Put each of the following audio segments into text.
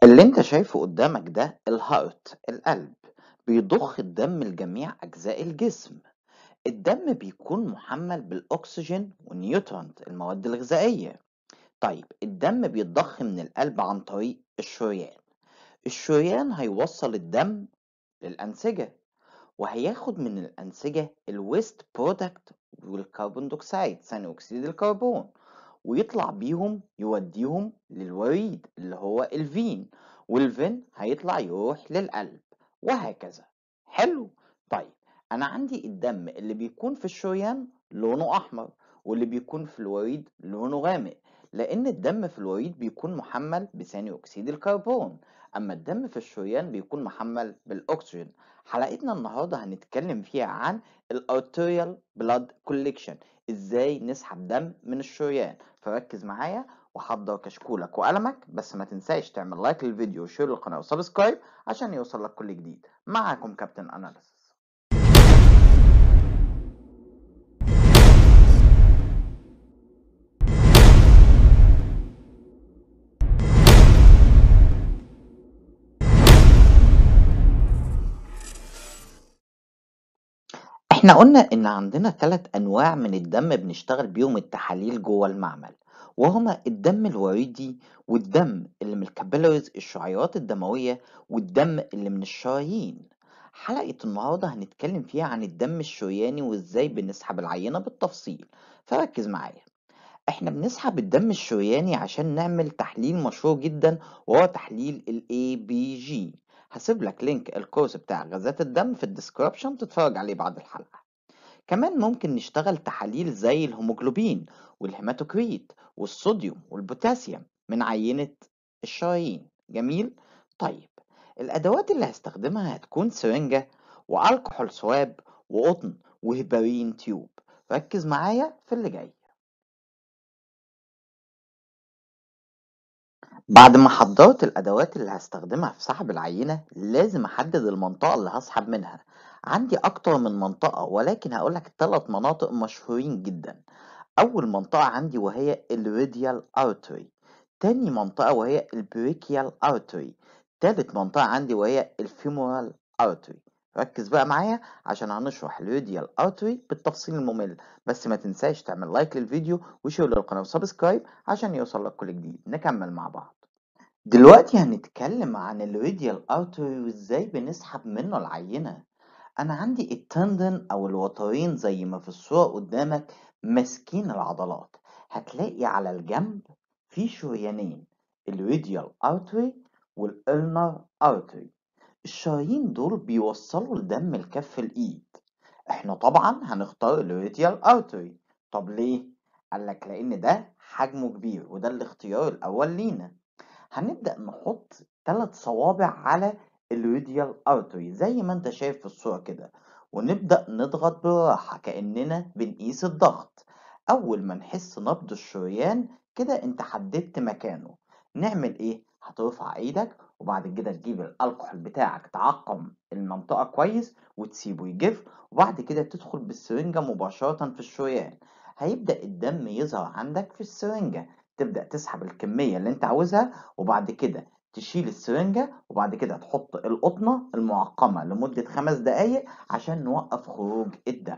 اللي انت شايفه قدامك ده الهارت، القلب. بيضخ الدم لجميع أجزاء الجسم. الدم بيكون محمل بالأكسجين والنيوترونت، المواد الغذائية. طيب الدم بيتضخ من القلب عن طريق الشريان. الشريان هيوصل الدم للأنسجة، وهياخد من الأنسجة الويست برودكت والكربون دioxide، ثاني أكسيد الكربون، ويطلع بيهم يوديهم للوريد اللي هو الفين، والفين هيطلع يروح للقلب، وهكذا. حلو. طيب أنا عندي الدم اللي بيكون في الشريان لونه أحمر، واللي بيكون في الوريد لونه غامق، لأن الدم في الوريد بيكون محمل بثاني أكسيد الكربون، أما الدم في الشريان بيكون محمل بالأكسجين. حلقتنا النهاردة هنتكلم فيها عن الارتيريال بلاد كوليكشن، ازاي نسحب دم من الشريان. فركز معايا وحضر كشكولك وقلمك، بس ما تنساش تعمل لايك للفيديو وشير للقناة وسبسكرايب عشان يوصلك كل جديد. معاكم كابتن اناليسيس. احنا قلنا ان عندنا 3 انواع من الدم بنشتغل بيهم التحاليل جوه المعمل، وهما الدم الوريدي، والدم اللي من الكابيلاريز الشعيرات الدموية، والدم اللي من الشرايين. حلقة النهاردة هنتكلم فيها عن الدم الشرياني وازاي بنسحب العينة بالتفصيل. فركز معايا. احنا بنسحب الدم الشرياني عشان نعمل تحليل مشهور جدا، وهو تحليل ال ABG. هسيب لك لينك الكورس بتاع غازات الدم في الديسكربشن تتفرج عليه بعد الحلقة. كمان ممكن نشتغل تحاليل زي الهيموجلوبين والهيماتوكريت والصوديوم والبوتاسيوم من عينة الشرايين. جميل. طيب الأدوات اللي هستخدمها هتكون سرنجة وألكحول سواب وقطن وهيبارين تيوب. ركز معايا في اللي جاي. بعد ما حضرت الأدوات اللي هستخدمها في سحب العينة، لازم أحدد المنطقة اللي هسحب منها. عندي أكتر من منطقة، ولكن هقولك 3 مناطق مشهورين جدا. أول منطقة عندي وهي الراديال أرتري، تاني منطقة وهي البريكيال أرتري، تالت منطقة عندي وهي الفيمورال أرتري. ركز بقى معايا عشان هنشرح الراديال أرتري بالتفصيل الممل، بس ما تنساش تعمل لايك للفيديو وشير للقناة وسبسكرايب عشان يوصلك كل جديد. نكمل مع بعض. دلوقتي هنتكلم عن الراديال أرتري وإزاي بنسحب منه العينة. أنا عندي التندن أو الوترين زي ما في الصورة قدامك ماسكين العضلات. هتلاقي على الجنب في شريانين، الراديال أرتري والإلنر أرتري. الشرايين دول بيوصلوا الدم لكف الإيد. إحنا طبعا هنختار الراديال أرتري. طب ليه؟ قالك لأن ده حجمه كبير، وده الاختيار الأول لينا. هنبدأ نحط 3 صوابع على الراديال ارتري زي ما انت شايف في الصورة كده، ونبدأ نضغط بالراحة كأننا بنقيس الضغط. أول ما نحس نبض الشريان كده انت حددت مكانه. نعمل ايه؟ هترفع ايدك وبعد كده تجيب الكحول بتاعك تعقم المنطقة كويس وتسيبه يجف، وبعد كده تدخل بالسرنجة مباشرة في الشريان. هيبدأ الدم يظهر عندك في السرنجة، تبدأ تسحب الكمية اللي انت عاوزها، وبعد كده تشيل السرنجة، وبعد كده تحط القطنة المعقمة لمدة 5 دقايق عشان نوقف خروج الدم.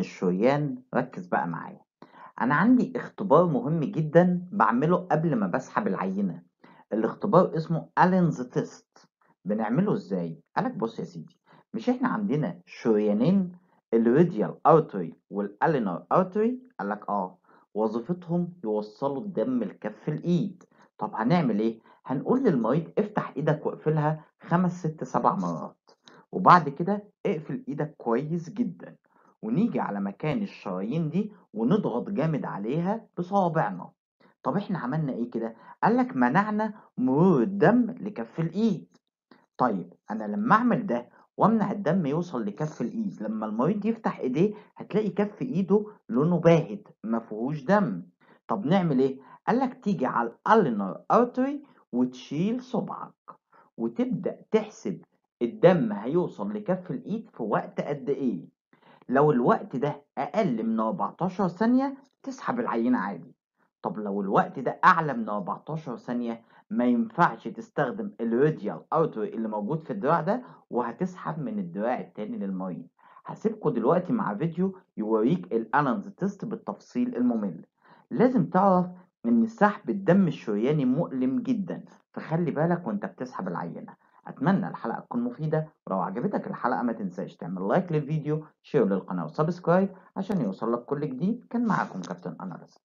الشريان ركز بقى معايا. أنا عندي اختبار مهم جدا بعمله قبل ما بسحب العينة. الاختبار اسمه ألينز تيست. بنعمله ازاي؟ قالك بص يا سيدي، مش احنا عندنا شريانين، الراديال ارتري والالينار ارتري؟ قالك اه، وظيفتهم يوصلوا الدم لكف الايد. طب هنعمل ايه؟ هنقول للمريض افتح ايدك واقفلها 5 6 7 مرات، وبعد كده اقفل ايدك كويس جدا، ونيجي على مكان الشرايين دي ونضغط جامد عليها بصوابعنا. طب احنا عملنا ايه كده؟ قالك منعنا مرور الدم لكف الإيد. طيب أنا لما أعمل ده وأمنع الدم يوصل لكف الإيد، لما المريض يفتح إيديه هتلاقي كف إيده لونه باهت ما فيهوش دم. طب نعمل إيه؟ قالك تيجي على الألينر أرتري وتشيل صبعك وتبدأ تحسب الدم هيوصل لكف الإيد في وقت قد إيه. لو الوقت ده أقل من 14 ثانية تسحب العينة عادي. طب لو الوقت ده أعلى من 14 ثانية ما ينفعش تستخدم الراديال أوتري اللي موجود في الدراع ده، وهتسحب من الدراع التاني للمريض. هسيبكوا دلوقتي مع فيديو يوريك الألانز تيست بالتفصيل الممل. لازم تعرف إن سحب الدم الشرياني مؤلم جدا، فخلي بالك وأنت بتسحب العينة. أتمنى الحلقة تكون مفيدة، ولو عجبتك الحلقة ما تنساش تعمل لايك للفيديو، شير للقناة وسبسكرايب عشان يوصلك كل جديد. كان معاكم كابتن أنس.